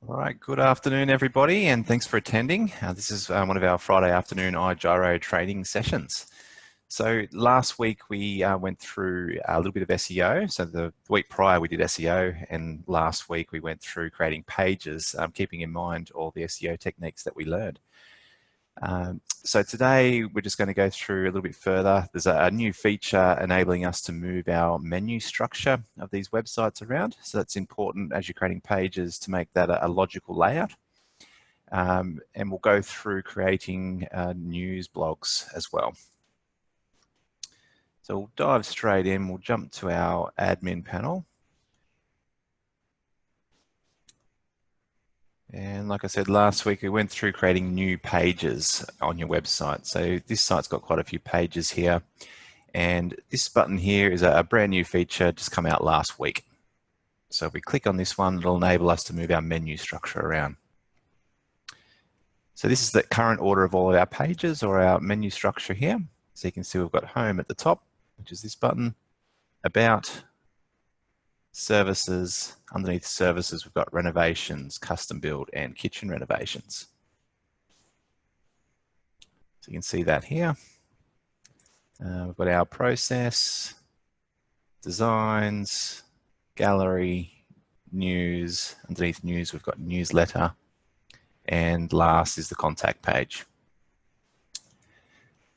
All right, good afternoon, everybody, and thanks for attending. This is one of our Friday afternoon iGyro training sessions. So last week we went through a little bit of SEO. So the week prior we did SEO, and last week we went through creating pages, keeping in mind all the SEO techniques that we learned. So today we're just going to go through a little bit further. There's a new feature enabling us to move our menu structure of these websites around. So that's important as you're creating pages to make that a logical layout. And we'll go through creating news blogs as well. So we'll dive straight in. We'll jump to our admin panel. And like I said last week, we went through creating new pages on your website. So this site's got quite a few pages here. And this button here is a brand new feature just come out last week. So if we click on this one, it'll enable us to move our menu structure around. So this is the current order of all of our pages or our menu structure here. So you can see we've got home at the top, which is this button, about, services. Underneath services, we've got renovations, custom build, and kitchen renovations. So you can see that here. We've got our process, designs, gallery, news. Underneath news, we've got newsletter, and last is the contact page.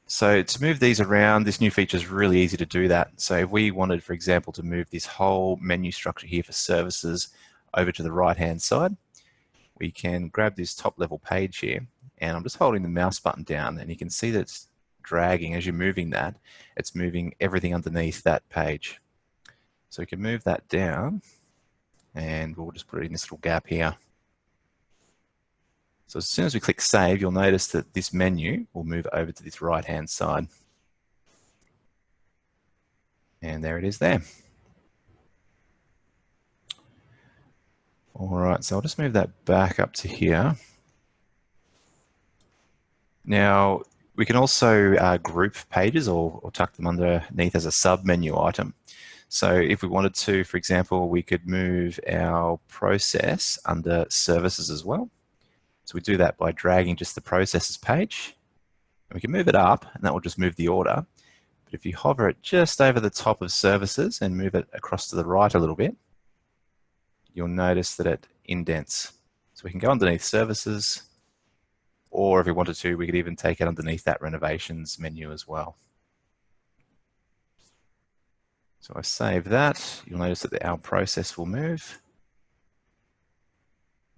So to move these around, this new feature is really easy to do that. So if we wanted, for example, to move this whole menu structure here for services over to the right-hand side, we can grab this top level page here, and I'm just holding the mouse button down, and you can see that it's dragging as you're moving that. It's moving everything underneath that page. So we can move that down, and we'll just put it in this little gap here. So as soon as we click save, you'll notice that this menu will move over to this right-hand side. And there it is there. All right, so I'll just move that back up to here. Now, we can also group pages or tuck them underneath as a sub-menu item. So if we wanted to, for example, we could move our process under services as well. So we do that by dragging just the processes page, and we can move it up, and that will just move the order. But if you hover it just over the top of services and move it across to the right a little bit, you'll notice that it indents. So we can go underneath services, or if we wanted to, we could even take it underneath that renovations menu as well. So I save that. You'll notice that our process will move.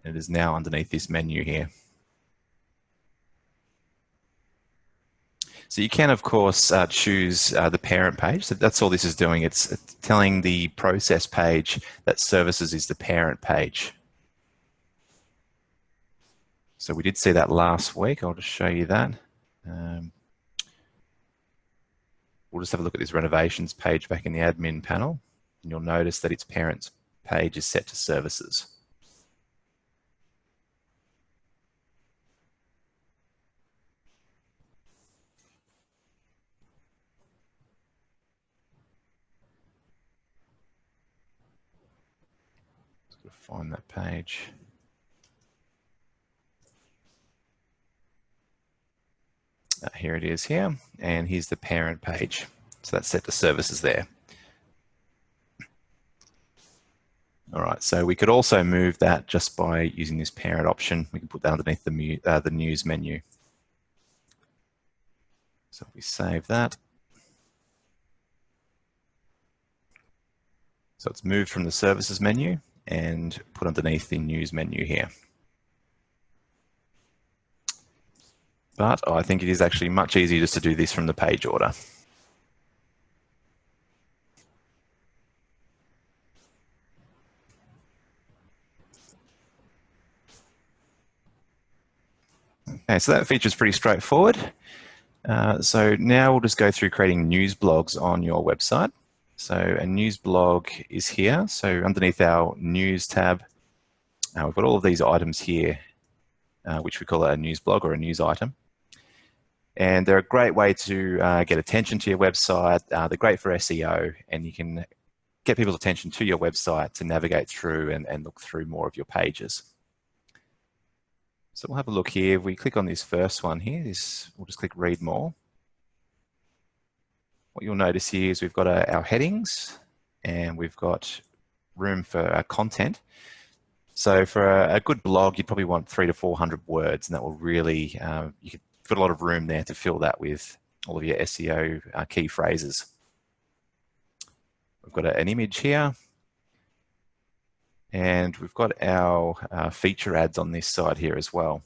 It is now underneath this menu here. So you can, of course, choose the parent page. So that's all this is doing. It's telling the process page that services is the parent page. So we did see that last week. I'll just show you that. We'll just have a look at this renovations page back in the admin panel, and you'll notice that its parent page is set to services. Find that page. Here it is here, and here's the parent page. So that's set to services there. All right, so we could also move that just by using this parent option. We can put that underneath the news menu. So we save that. So it's moved from the services menu and put underneath the news menu here. But I think it is actually much easier just to do this from the page order. Okay, so that feature is pretty straightforward. So now we'll just go through creating news blogs on your website. So a news blog is here. So underneath our news tab, we've got all of these items here, which we call a news blog or a news item. And they're a great way to get attention to your website. They're great for SEO, and you can get people's attention to your website to navigate through and look through more of your pages. So we'll have a look here. If we click on this first one here, we'll just click read more. What you'll notice here is we've got our headings and we've got room for our content. So for a good blog, you'd probably want 300 to 400 words, and that will really, you could put a lot of room there to fill that with all of your SEO key phrases. We've got an image here, and we've got our feature ads on this side here as well.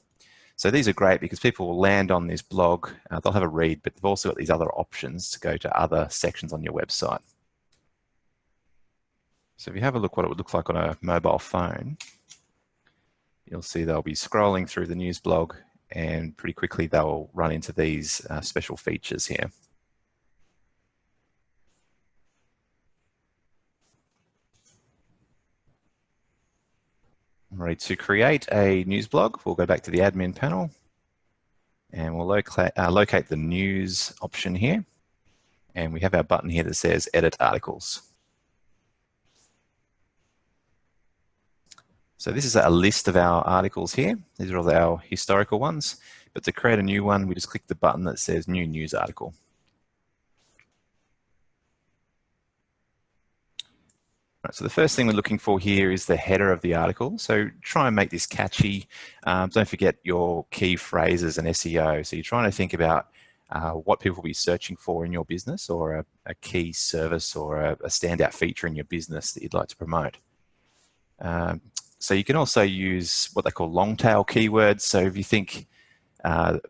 So these are great because people will land on this blog, they'll have a read, but they've also got these other options to go to other sections on your website. So if you have a look what it would look like on a mobile phone, you'll see they'll be scrolling through the news blog, and pretty quickly they'll run into these special features here. I'm ready to create a news blog. We'll go back to the admin panel and we'll locate the news option here. And we have our button here that says edit articles. So this is a list of our articles here. These are all our historical ones. But to create a new one, we just click the button that says new news article. Right, so the first thing we're looking for here is the header of the article. So try and make this catchy. Don't forget your key phrases and SEO. So you're trying to think about what people will be searching for in your business, or a key service or a standout feature in your business that you'd like to promote. So you can also use what they call long tail keywords. So if you think you're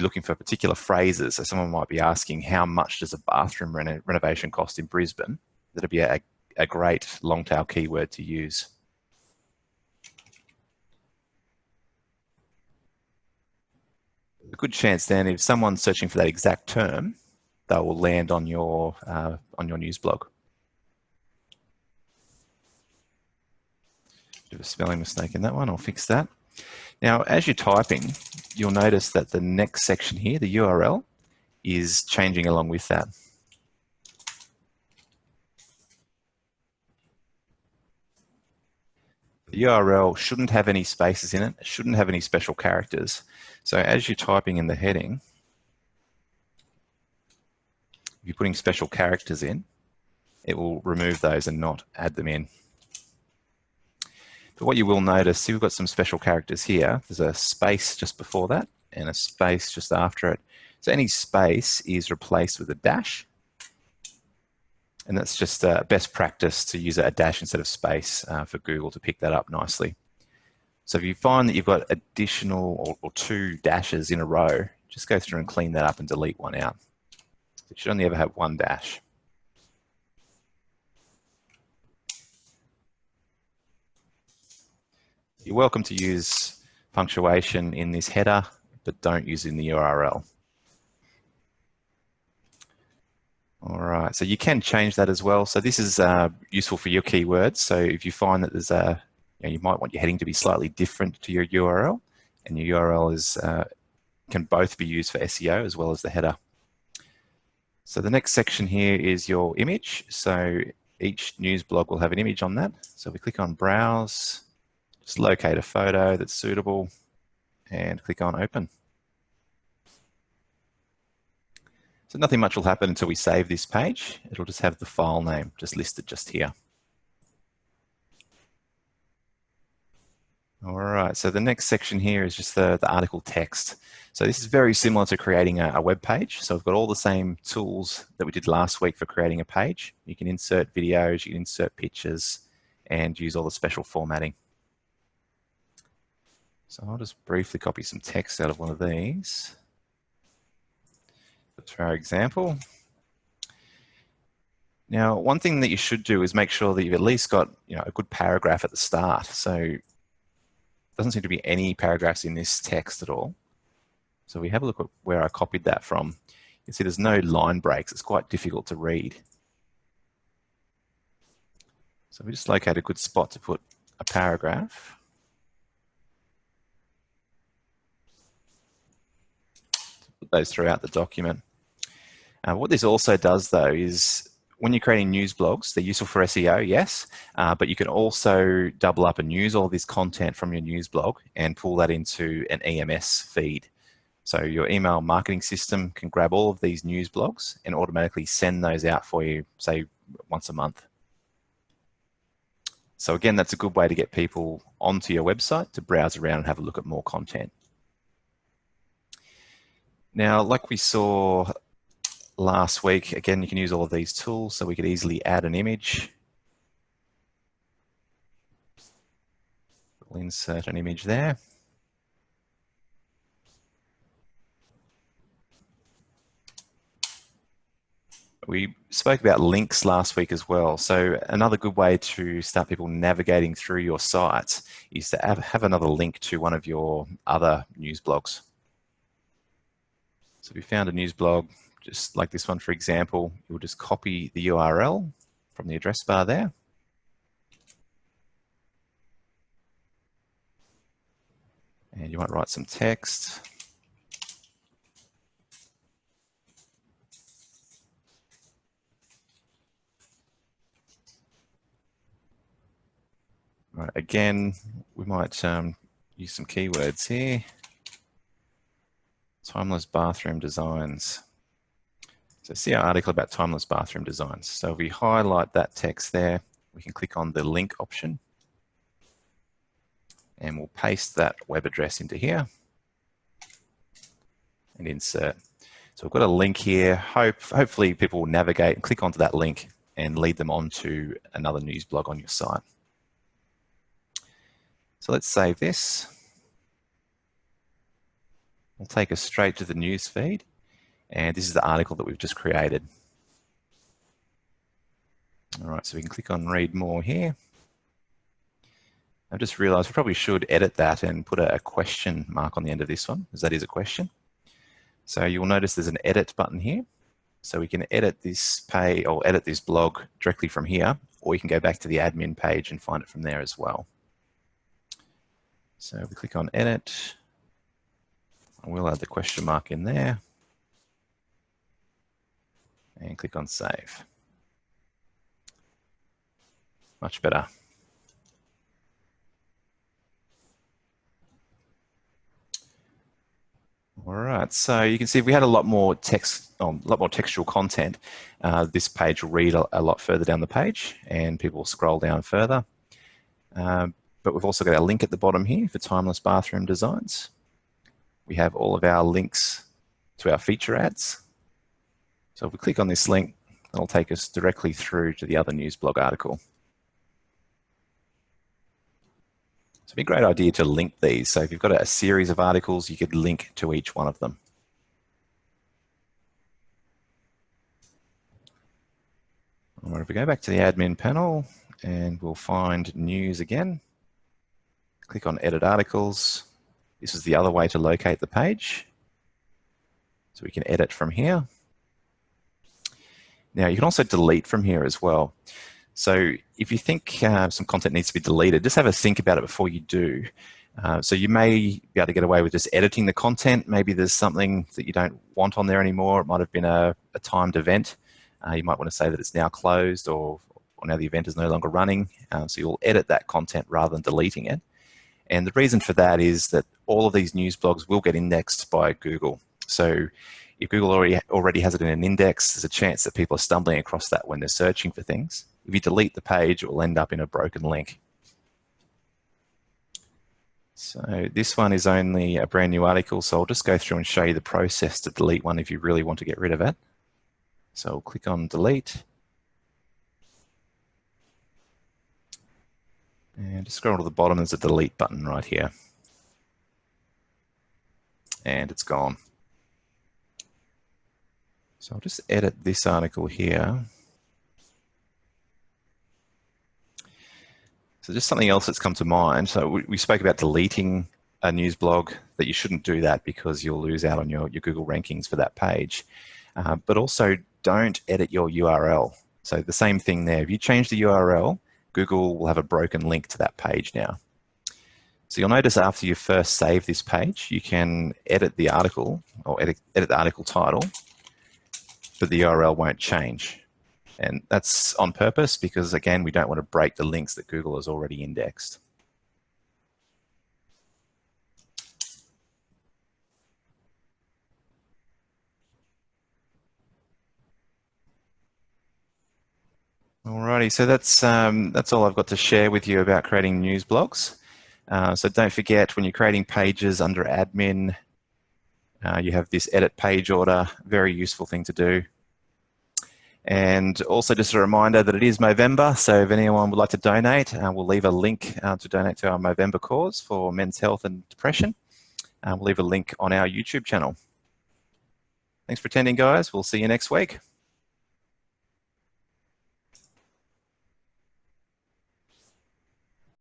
looking for particular phrases, so someone might be asking, how much does a bathroom renovation cost in Brisbane? That'd be a great long tail keyword to use. A good chance then, if someone's searching for that exact term, they will land on your news blog. Bit of a spelling mistake in that one, I'll fix that. Now, as you're typing, you'll notice that the next section here, the URL, is changing along with that. The URL shouldn't have any spaces in it. It shouldn't have any special characters. So as you're typing in the heading, if you're putting special characters in, it will remove those and not add them in. But what you will notice, see, we've got some special characters here. There's a space just before that and a space just after it. So any space is replaced with a dash. And that's just best practice to use a dash instead of space for Google to pick that up nicely. So if you find that you've got additional or two dashes in a row, just go through and clean that up and delete one out. You should only ever have one dash. You're welcome to use punctuation in this header, but don't use it in the URL. All right, so you can change that as well. So this is useful for your keywords. So if you find that there's you might want your heading to be slightly different to your URL, and your URL is can both be used for SEO as well as the header. So the next section here is your image. So each news blog will have an image on that. So we click on Browse, just locate a photo that's suitable, and click on Open. So nothing much will happen until we save this page. It'll just have the file name just listed just here. All right, so the next section here is just the article text. So this is very similar to creating a web page. So we've got all the same tools that we did last week for creating a page. You can insert videos, you can insert pictures, and use all the special formatting. So I'll just briefly copy some text out of one of these. That's for our example. Now, one thing that you should do is make sure that you've at least got a good paragraph at the start. So there doesn't seem to be any paragraphs in this text at all. So we have a look at where I copied that from. You can see there's no line breaks. It's quite difficult to read. So we just locate a good spot to put a paragraph. Put those throughout the document. What this also does, though, is when you're creating news blogs, they're useful for SEO, yes, but you can also double up and use all this content from your news blog and pull that into an EMS feed. So your email marketing system can grab all of these news blogs and automatically send those out for you, say, once a month. So again, that's a good way to get people onto your website to browse around and have a look at more content. Now, like we saw last week, again, you can use all of these tools, so we could easily add an image. We'll insert an image there. We spoke about links last week as well. So another good way to start people navigating through your site is to have another link to one of your other news blogs. So if you found a news blog, just like this one, for example, you'll just copy the URL from the address bar there. And you might write some text. Right, again, we might use some keywords here. Timeless bathroom designs. So see our article about timeless bathroom designs. So if we highlight that text there, we can click on the link option and we'll paste that web address into here and insert. So we've got a link here. Hopefully people will navigate and click onto that link and lead them onto another news blog on your site. So let's save this. We'll take us straight to the news feed. And this is the article that we've just created. All right, so we can click on read more here. I've just realized we probably should edit that and put a question mark on the end of this one, because that is a question. So you'll notice there's an edit button here. So we can edit this page or edit this blog directly from here, or you can go back to the admin page and find it from there as well. So we click on edit. I will add the question mark in there. And click on save. Much better. All right, so you can see we had a lot more text, a lot more textual content. This page will read a lot further down the page and people will scroll down further. But we've also got our link at the bottom here for timeless bathroom designs. We have all of our links to our feature ads. So if we click on this link, it'll take us directly through to the other news blog article. So it'd be a great idea to link these. So if you've got a series of articles, you could link to each one of them. All right, if we go back to the admin panel and we'll find news again, click on edit articles. This is the other way to locate the page. So we can edit from here. Now you can also delete from here as well. So if you think some content needs to be deleted, just have a think about it before you do. So you may be able to get away with just editing the content. Maybe there's something that you don't want on there anymore. It might have been a timed event. You might want to say that it's now closed or now the event is no longer running. So you'll edit that content rather than deleting it. And the reason for that is that all of these news blogs will get indexed by Google. So if Google already has it in an index, there's a chance that people are stumbling across that when they're searching for things. If you delete the page, it will end up in a broken link. So this one is only a brand new article, so I'll just go through and show you the process to delete one if you really want to get rid of it. So I'll click on delete. And just scroll to the bottom, there's a delete button right here. And it's gone. So I'll just edit this article here. So just something else that's come to mind. So we spoke about deleting a news blog, that you shouldn't do that because you'll lose out on your Google rankings for that page. But also don't edit your URL. So the same thing there. If you change the URL, Google will have a broken link to that page now. So you'll notice after you first save this page, you can edit the article or edit the article title, but the URL won't change. And that's on purpose because, again, we don't want to break the links that Google has already indexed. Alrighty, so that's all I've got to share with you about creating news blogs. So don't forget, when you're creating pages under admin, you have this edit page order, very useful thing to do. And also just a reminder that it is MOVEmber, so if anyone would like to donate, we'll leave a link to donate to our MOVEmber cause for men's health and depression. We'll leave a link on our YouTube channel. Thanks for attending, guys. We'll see you next week.